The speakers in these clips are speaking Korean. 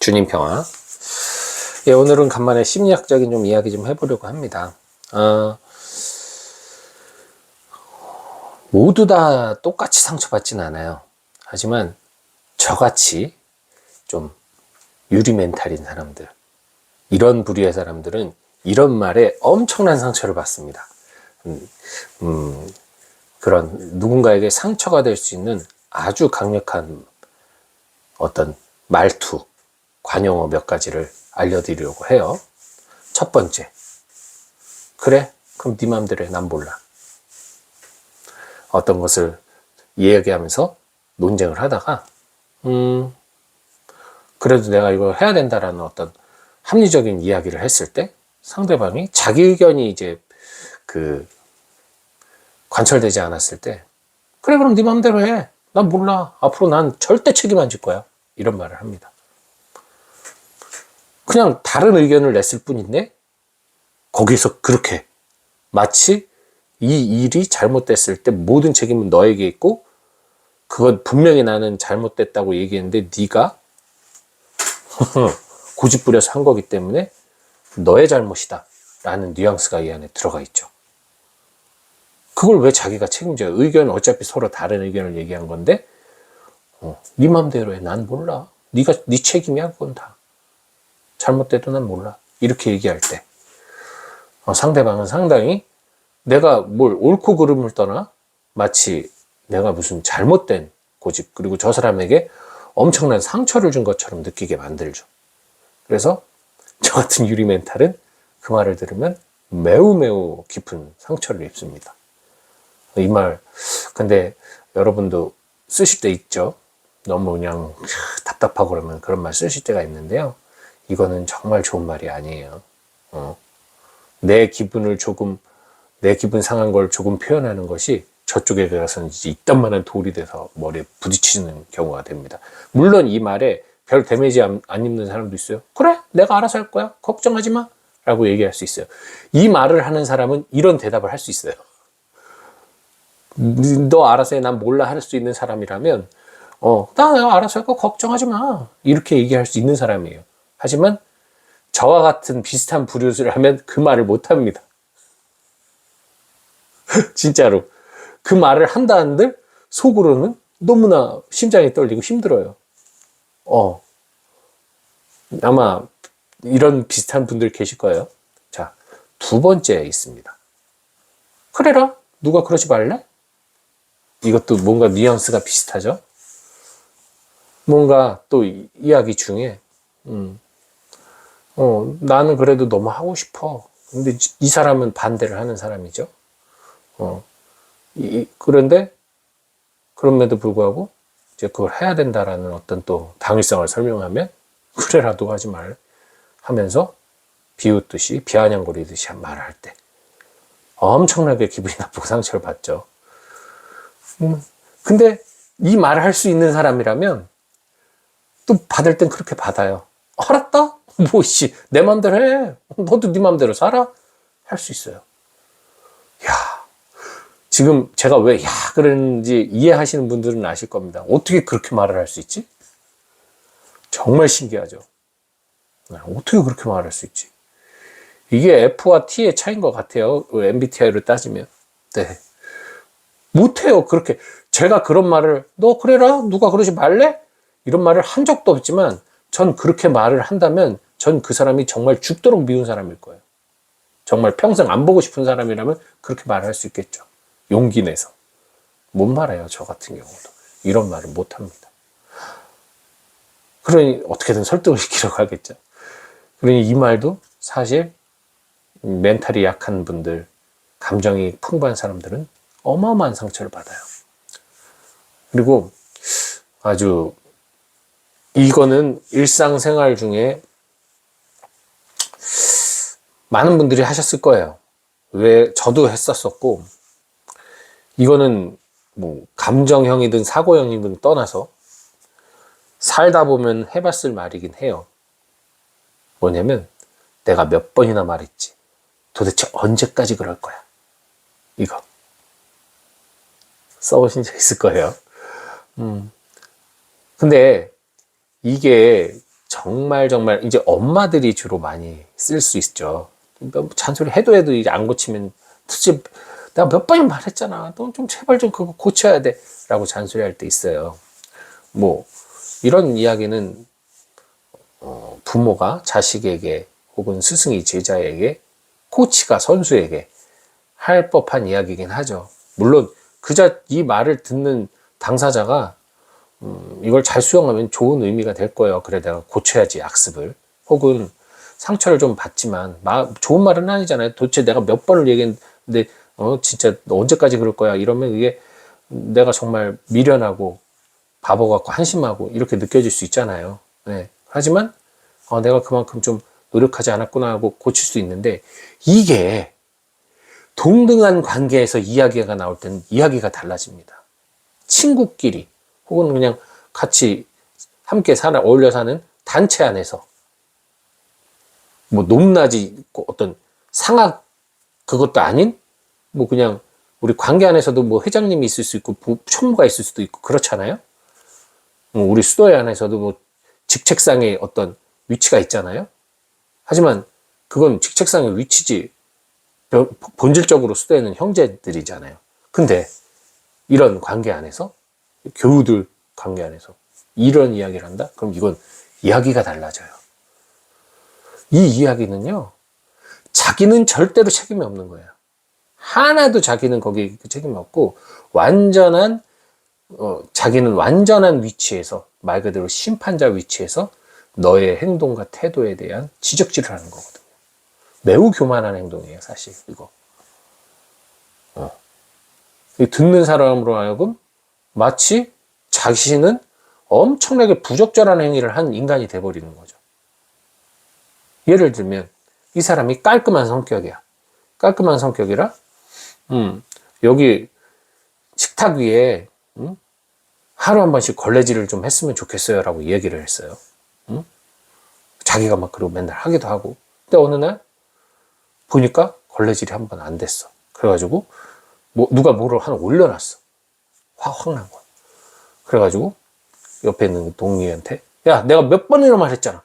주님 평화. 예, 오늘은 간만에 심리학적인 좀 이야기 좀 해보려고 합니다. 모두 다 똑같이 상처받진 않아요. 하지만 저같이 좀 유리 멘탈인 사람들, 이런 부류의 사람들은 이런 말에 엄청난 상처를 받습니다. 그런 누군가에게 상처가 될 수 있는 아주 강력한 어떤 말투, 관용어 몇 가지를 알려드리려고 해요. 첫 번째, 그래? 그럼 네 맘대로 해. 난 몰라. 어떤 것을 이야기하면서 논쟁을 하다가 그래도 내가 이걸 해야 된다라는 어떤 합리적인 이야기를 했을 때 상대방이 자기 의견이 이제 관철되지 않았을 때, 그래 그럼 네 맘대로 해. 난 몰라. 앞으로 난 절대 책임 안 질 거야. 이런 말을 합니다. 그냥 다른 의견을 냈을 뿐인데 거기서 그렇게 마치 이 일이 잘못됐을 때 모든 책임은 너에게 있고 그건 분명히 나는 잘못됐다고 얘기했는데 네가 고집부려서 한 거기 때문에 너의 잘못이다 라는 뉘앙스가 이 안에 들어가 있죠. 그걸 왜 자기가 책임져요? 의견은 어차피 서로 다른 의견을 얘기한 건데 네 맘대로 해. 난 몰라. 네 책임이야. 그건 다. 잘못돼도 난 몰라. 이렇게 얘기할 때 상대방은 상당히 내가 뭘 옳고 그름을 떠나 마치 내가 무슨 잘못된 고집, 그리고 저 사람에게 엄청난 상처를 준 것처럼 느끼게 만들죠. 그래서 저 같은 유리 멘탈은 그 말을 들으면 매우 매우 깊은 상처를 입습니다. 이 말 근데 여러분도 쓰실 때 있죠. 너무 그냥 답답하고 그러면 그런 말 쓰실 때가 있는데요. 이거는 정말 좋은 말이 아니에요. 내 기분 상한 걸 조금 표현하는 것이 저쪽에 가서는 이딴만한 돌이 돼서 머리에 부딪히는 경우가 됩니다. 물론 이 말에 별 데미지 안 입는 사람도 있어요. 그래, 내가 알아서 할 거야. 걱정하지 마. 라고 얘기할 수 있어요. 이 말을 하는 사람은 이런 대답을 할 수 있어요. 너 알아서 해. 난 몰라 할 수 있는 사람이라면 내가 알아서 할 거 걱정하지 마. 이렇게 얘기할 수 있는 사람이에요. 하지만 저와 같은 비슷한 부류를 하면 그 말을 못 합니다. 진짜로. 그 말을 한다 한들 속으로는 너무나 심장이 떨리고 힘들어요. 아마 이런 비슷한 분들 계실 거예요. 자, 두 번째 있습니다. 그래라. 누가 그러지 말래? 이것도 뭔가 뉘앙스가 비슷하죠? 뭔가 또 이야기 중에 나는 그래도 너무 하고 싶어. 근데 이 사람은 반대를 하는 사람이죠. 그런데 그럼에도 불구하고 이제 그걸 해야 된다라는 어떤 또 당위성을 설명하면 그래라도 하지 말 하면서 비웃듯이 비아냥거리듯이 말을 할 때 엄청나게 기분이 나쁘고 상처를 받죠. 근데 이 말을 할 수 있는 사람이라면 또 받을 땐 그렇게 받아요. 알았다? 내 맘대로 해. 너도 네 맘대로 살아? 할 수 있어요. 지금 제가 왜 그러는지 이해하시는 분들은 아실 겁니다. 어떻게 그렇게 말을 할 수 있지? 정말 신기하죠. 어떻게 그렇게 말할 수 있지? 이게 F와 T의 차이인 것 같아요. MBTI로 따지면. 네. 못해요. 그렇게 제가 그런 말을 너 그래라? 누가 그러지 말래? 이런 말을 한 적도 없지만 전 그렇게 말을 한다면 전 그 사람이 정말 죽도록 미운 사람일 거예요. 정말 평생 안 보고 싶은 사람이라면 그렇게 말할 수 있겠죠. 용기 내서. 못 말해요. 저 같은 경우도. 이런 말을 못 합니다. 그러니 어떻게든 설득을 시키려고 하겠죠. 그러니 이 말도 사실 멘탈이 약한 분들, 감정이 풍부한 사람들은 어마어마한 상처를 받아요. 그리고 아주 이거는 일상생활 중에 많은 분들이 하셨을 거예요. 왜 저도 했었었고, 이거는 뭐 감정형이든 사고형이든 떠나서 살다 보면 해봤을 말이긴 해요. 뭐냐면 내가 몇 번이나 말했지. 도대체 언제까지 그럴 거야? 이거 써보신 적 있을 거예요. 근데 이게 정말 정말 이제 엄마들이 주로 많이 쓸 수 있죠. 뭐 잔소리 해도 이제 안 고치면 도대체 내가 몇 번이나 말했잖아. 너 좀 제발 좀 그거 고쳐야 돼. 라고 잔소리할 때 있어요. 뭐 이런 이야기는 부모가 자식에게 혹은 스승이 제자에게 코치가 선수에게 할 법한 이야기긴 하죠. 물론 이 말을 듣는 당사자가 이걸 잘 수용하면 좋은 의미가 될 거예요. 그래 내가 고쳐야지 악습을. 혹은 상처를 좀 받지만 좋은 말은 아니잖아요. 도대체 내가 몇 번을 얘기했는데 진짜 너 언제까지 그럴 거야 이러면 이게 내가 정말 미련하고 바보 같고 한심하고 이렇게 느껴질 수 있잖아요. 네. 하지만 내가 그만큼 좀 노력하지 않았구나 하고 고칠 수 있는데, 이게 동등한 관계에서 이야기가 나올 때는 이야기가 달라집니다. 친구끼리 혹은 그냥 같이 함께 어울려 사는 단체 안에서 뭐 높낮이 어떤 상학 그것도 아닌 뭐 그냥 우리 관계 안에서도 뭐 회장님이 있을 수 있고 총무가 있을 수도 있고 그렇잖아요. 우리 수도회 안에서도 뭐 직책상의 어떤 위치가 있잖아요. 하지만 그건 직책상의 위치지 본질적으로 수도회는 형제들이잖아요. 근데 이런 관계 안에서 교우들 관계 안에서 이런 이야기를 한다? 그럼 이건 이야기가 달라져요. 이 이야기는요, 자기는 절대로 책임이 없는 거예요. 하나도 자기는 거기에 책임이 없고 자기는 완전한 위치에서, 말 그대로 심판자 위치에서 너의 행동과 태도에 대한 지적질을 하는 거거든요. 매우 교만한 행동이에요, 사실 이거. 듣는 사람으로 하여금 마치 자신은 엄청나게 부적절한 행위를 한 인간이 돼버리는 거죠. 예를 들면 이 사람이 깔끔한 성격이야. 깔끔한 성격이라 여기 식탁 위에 하루 한 번씩 걸레질을 좀 했으면 좋겠어요 라고 얘기를 했어요. 자기가 막 그러고 맨날 하기도 하고. 근데 어느 날 보니까 걸레질이 한 번 안 됐어. 그래가지고 누가 뭐를 하나 올려놨어. 확 난 거야. 그래가지고 옆에 있는 동료한테, 야, 내가 몇 번이나 말했잖아.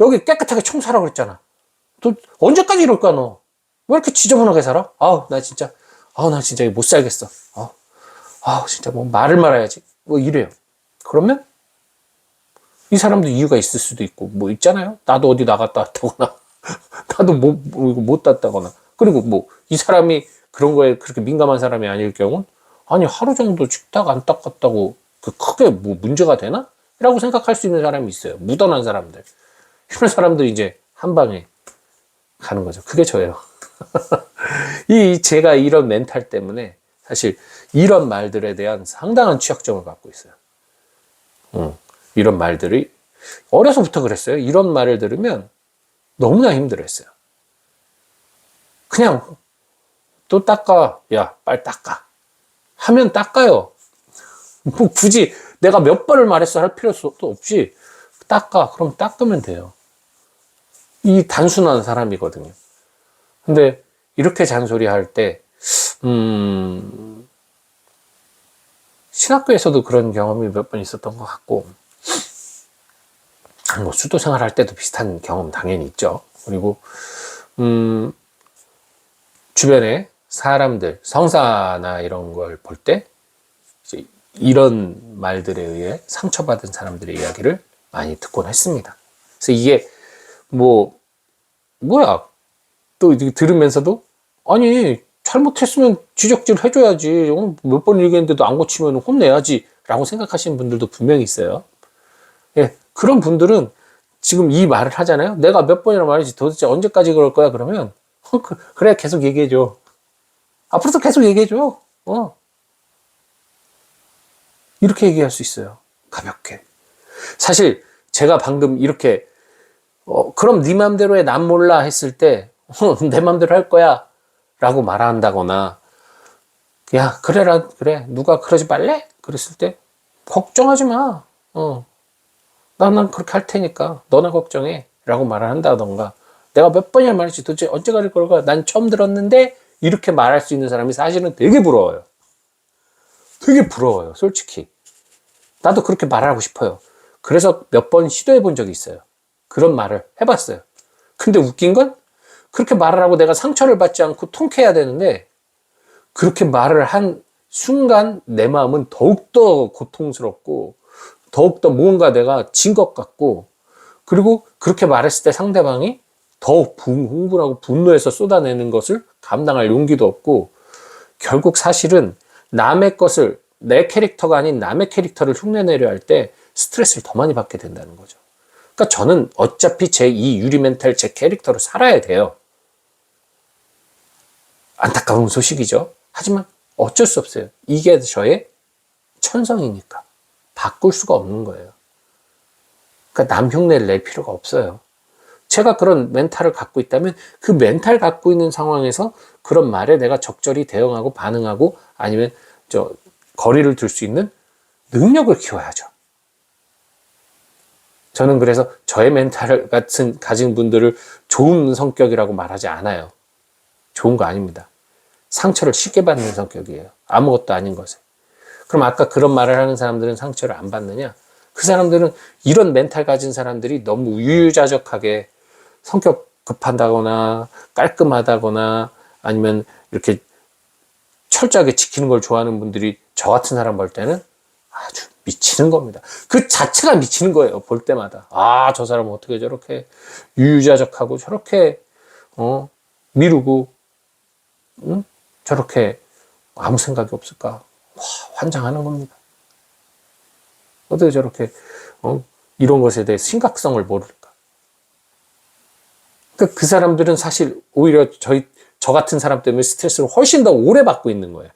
여기 깨끗하게 청소하라고 그랬잖아. 너 언제까지 이럴 거야, 너? 왜 이렇게 지저분하게 살아? 나 진짜 이거 못 살겠어. 진짜 뭐 말을 말아야지. 뭐 이래요. 그러면 이 사람도 이유가 있을 수도 있고, 뭐 있잖아요. 나도 어디 나갔다 왔다거나, 나도 이거 못 땄다거나. 그리고 뭐 이 사람이 그런 거에 그렇게 민감한 사람이 아닐 경우는, 아니 하루 정도 식탁 안 닦았다고 그 크게 뭐 문제가 되나? 라고 생각할 수 있는 사람이 있어요. 무던한 사람들. 이런 사람들이 이제 한 방에 가는 거죠. 그게 저예요. 제가 이런 멘탈 때문에 사실 이런 말들에 대한 상당한 취약점을 갖고 있어요. 이런 말들이 어려서부터 그랬어요. 이런 말을 들으면 너무나 힘들었어요. 그냥 또 닦아. 야, 빨리 닦아. 하면 닦아요. 뭐 굳이 내가 몇 번을 말했어 할 필요도 없이 닦아. 그럼 닦으면 돼요. 이 단순한 사람이거든요. 근데 이렇게 잔소리할 때 신학교에서도 그런 경험이 몇 번 있었던 것 같고, 뭐 수도 생활할 때도 비슷한 경험 당연히 있죠. 그리고 주변에 사람들, 성사나 이런 걸 볼 때 이런 말들에 의해 상처받은 사람들의 이야기를 많이 듣곤 했습니다. 그래서 이게 뭐야 또 이렇게 들으면서도, 아니 잘못했으면 지적질 해줘야지, 몇 번 얘기했는데도 안 고치면 혼내야지 라고 생각하시는 분들도 분명히 있어요. 예, 그런 분들은 지금 이 말을 하잖아요. 내가 몇 번이나 말했지 도대체 언제까지 그럴 거야? 그러면 그래 계속 얘기해줘. 앞으로도 계속 얘기해줘. 이렇게 얘기할 수 있어요. 가볍게. 사실 제가 방금 이렇게 그럼 네 맘대로 해, 난 몰라 했을 때 내 맘대로 할 거야 라고 말한다거나, 야 그래 누가 그러지 말래? 그랬을 때 걱정하지 마. 난 그렇게 할 테니까 너나 걱정해 라고 말을 한다던가, 내가 몇 번이나 말했지 도대체 언제 가릴 걸까? 난 처음 들었는데, 이렇게 말할 수 있는 사람이 사실은 되게 부러워요. 되게 부러워요, 솔직히. 나도 그렇게 말하고 싶어요. 그래서 몇 번 시도해 본 적이 있어요. 그런 말을 해봤어요. 근데 웃긴 건 그렇게 말을 하고 내가 상처를 받지 않고 통쾌해야 되는데 그렇게 말을 한 순간 내 마음은 더욱더 고통스럽고 더욱더 뭔가 내가 진 것 같고 그리고 그렇게 말했을 때 상대방이 더 흥분하고 분노해서 쏟아내는 것을 감당할 용기도 없고 결국 사실은 남의 것을 내 캐릭터가 아닌 남의 캐릭터를 흉내내려 할 때 스트레스를 더 많이 받게 된다는 거죠. 그러니까 저는 어차피 제 이 유리 멘탈 제 캐릭터로 살아야 돼요. 안타까운 소식이죠. 하지만 어쩔 수 없어요. 이게 저의 천성이니까 바꿀 수가 없는 거예요. 그러니까 남 흉내를 낼 필요가 없어요. 제가 그런 멘탈을 갖고 있다면 그 멘탈 갖고 있는 상황에서 그런 말에 내가 적절히 대응하고 반응하고 아니면 거리를 둘 수 있는 능력을 키워야죠. 저는 그래서 저의 멘탈 같은 가진 분들을 좋은 성격이라고 말하지 않아요. 좋은 거 아닙니다. 상처를 쉽게 받는 성격이에요. 아무것도 아닌 것에. 그럼 아까 그런 말을 하는 사람들은 상처를 안 받느냐? 그 사람들은 이런 멘탈 가진 사람들이 너무 유유자적하게 성격 급한다거나 깔끔하다거나 아니면 이렇게 철저하게 지키는 걸 좋아하는 분들이 저 같은 사람 볼 때는 아주 미치는 겁니다. 그 자체가 미치는 거예요. 볼 때마다. 아, 저 사람은 어떻게 저렇게 유유자적하고 저렇게 미루고 저렇게 아무 생각이 없을까? 와, 환장하는 겁니다. 어떻게 저렇게 이런 것에 대해 심각성을 모를까? 그러니까 그 사람들은 사실 오히려 저 같은 사람 때문에 스트레스를 훨씬 더 오래 받고 있는 거예요.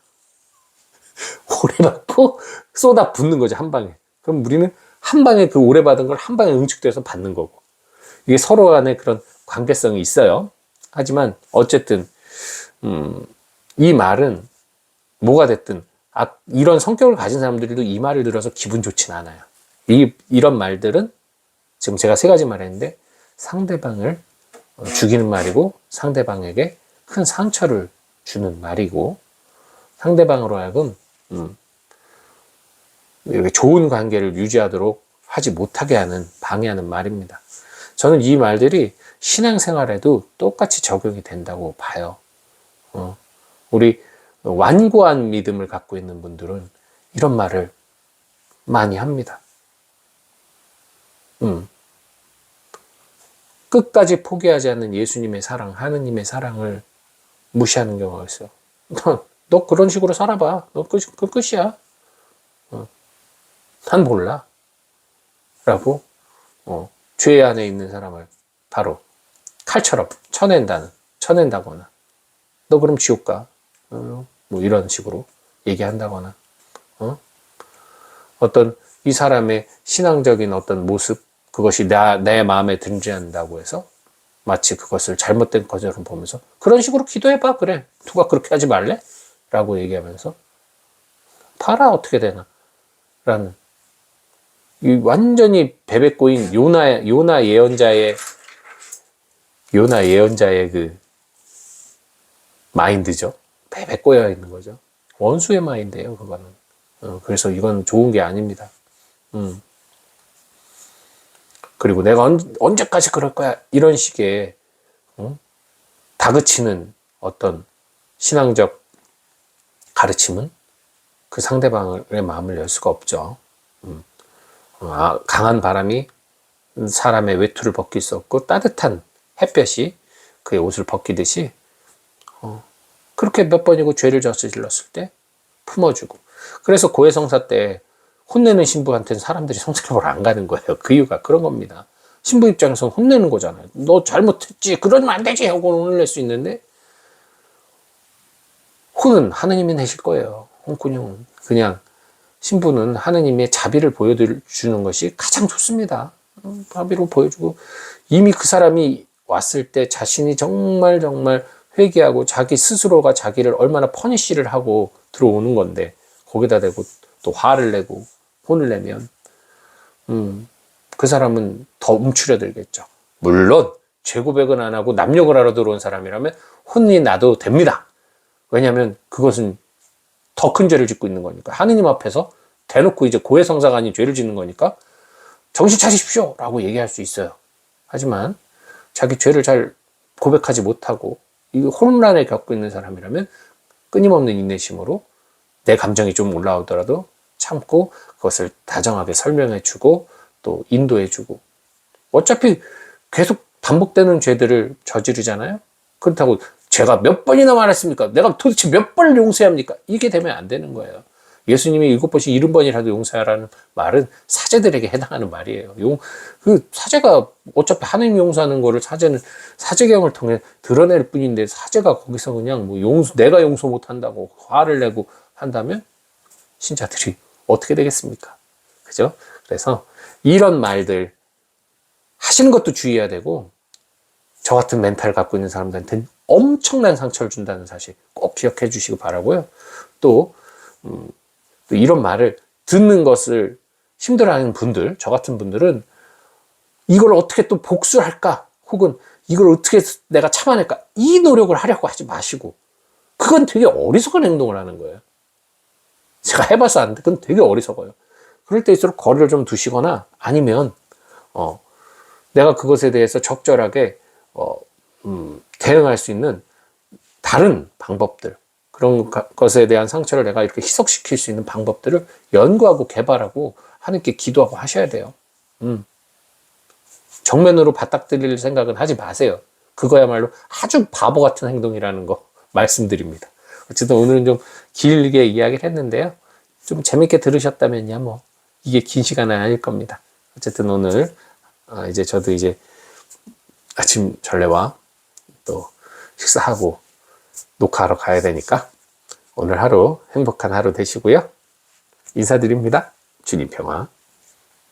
오래 받고 쏟아 붓는 거죠, 한 방에. 그럼 우리는 한 방에 그 오래 받은 걸 한 방에 응축돼서 받는 거고. 이게 서로 간에 그런 관계성이 있어요. 하지만 어쨌든 이 말은 뭐가 됐든 이런 성격을 가진 사람들도 이 말을 들어서 기분 좋진 않아요. 이런 말들은 지금 제가 세 가지 말했는데 상대방을 죽이는 말이고 상대방에게 큰 상처를 주는 말이고 상대방으로 하여금 이렇게 좋은 관계를 유지하도록 하지 못하게 하는 방해하는 말입니다. 저는 이 말들이 신앙생활에도 똑같이 적용이 된다고 봐요. 우리 완고한 믿음을 갖고 있는 분들은 이런 말을 많이 합니다. 끝까지 포기하지 않는 예수님의 사랑, 하느님의 사랑을 무시하는 경우가 있어요. 너 그런 식으로 살아봐. 너 끝이야. 난 몰라. 라고 죄 안에 있는 사람을 바로 칼처럼 쳐낸다거나 너 그럼 지옥 가. 뭐 이런 식으로 얘기한다거나 어떤 이 사람의 신앙적인 어떤 모습 그것이 내 마음에 들지 않는다고 해서 마치 그것을 잘못된 것처럼 보면서 그런 식으로 기도해봐. 그래. 누가 그렇게 하지 말래? 라고 얘기하면서 봐라 어떻게 되나 라는 이 완전히 베베 꼬인 요나 예언자의 그 마인드죠. 베베 꼬여 있는 거죠. 원수의 마인드예요, 그거는. 그래서 이건 좋은 게 아닙니다. 그리고 내가 언제까지 그럴 거야? 이런 식의 다그치는 어떤 신앙적 가르침은 그 상대방의 마음을 열 수가 없죠. 강한 바람이 사람의 외투를 벗길 수 없고 따뜻한 햇볕이 그의 옷을 벗기듯이 그렇게 몇 번이고 죄를 저질렀을 때 품어주고 그래서 고해성사 때 혼내는 신부한테는 사람들이 성스러워 보러 안 가는 거예요. 그 이유가 그런 겁니다. 신부 입장에서는 혼내는 거잖아요. 너 잘못했지 그러면 안 되지 하고 혼을 낼 수 있는데 혼은 하느님이 내실 거예요. 혼꾸녕은 그냥 신부는 하느님의 자비를 보여주는 것이 가장 좋습니다. 자비를 보여주고 이미 그 사람이 왔을 때 자신이 정말 회개하고 자기 스스로가 자기를 얼마나 퍼니쉬를 하고 들어오는 건데 거기다 대고 또 화를 내고 혼을 내면 그 사람은 더 움츠려들겠죠. 물론 죄 고백은 안 하고 남욕을 하러 들어온 사람이라면 혼이 나도 됩니다. 왜냐하면 그것은 더 큰 죄를 짓고 있는 거니까 하느님 앞에서 대놓고 이제 고해성사가 아닌 죄를 짓는 거니까 정신 차리십시오 라고 얘기할 수 있어요. 하지만 자기 죄를 잘 고백하지 못하고 이 혼란에 겪고 있는 사람이라면 끊임없는 인내심으로 내 감정이 좀 올라오더라도 참고 그것을 다정하게 설명해주고 또 인도해주고, 어차피 계속 반복되는 죄들을 저지르잖아요. 그렇다고 제가 몇 번이나 말했습니까? 내가 도대체 몇 번을 용서해야 합니까? 이게 되면 안 되는 거예요. 예수님이 7번씩 70번이라도 용서하라는 말은 사제들에게 해당하는 말이에요. 사제가 어차피 하나님 용서하는 거를 사제경을 통해 드러낼 뿐인데, 사제가 거기서 그냥 내가 용서 못 한다고 화를 내고 한다면 신자들이 어떻게 되겠습니까? 그죠? 그래서 이런 말들 하시는 것도 주의해야 되고, 저 같은 멘탈 갖고 있는 사람들한테는 엄청난 상처를 준다는 사실 꼭 기억해 주시기 바라고요. 또 이런 말을 듣는 것을 힘들어하는 분들, 저 같은 분들은 이걸 어떻게 또 복수할까, 혹은 이걸 어떻게 내가 참아낼까, 이 노력을 하려고 하지 마시고, 그건 되게 어리석은 행동을 하는 거예요. 제가 해봐서 아는데 그건 되게 어리석어요. 그럴 때일수록 거리를 좀 두시거나, 아니면 내가 그것에 대해서 적절하게 대응할 수 있는 다른 방법들, 그런 것에 대한 상처를 내가 이렇게 희석시킬 수 있는 방법들을 연구하고 개발하고 하나님께 기도하고 하셔야 돼요. 정면으로 맞닥뜨릴 생각은 하지 마세요. 그거야말로 아주 바보 같은 행동이라는 거 말씀드립니다. 어쨌든 오늘은 좀 길게 이야기를 했는데요. 좀 재밌게 들으셨다면야 이게 긴 시간은 아닐 겁니다. 어쨌든 오늘 이제 저도 이제 아침 전례와 또 식사하고 녹화하러 가야 되니까 오늘 하루 행복한 하루 되시고요. 인사드립니다. 주님 평화.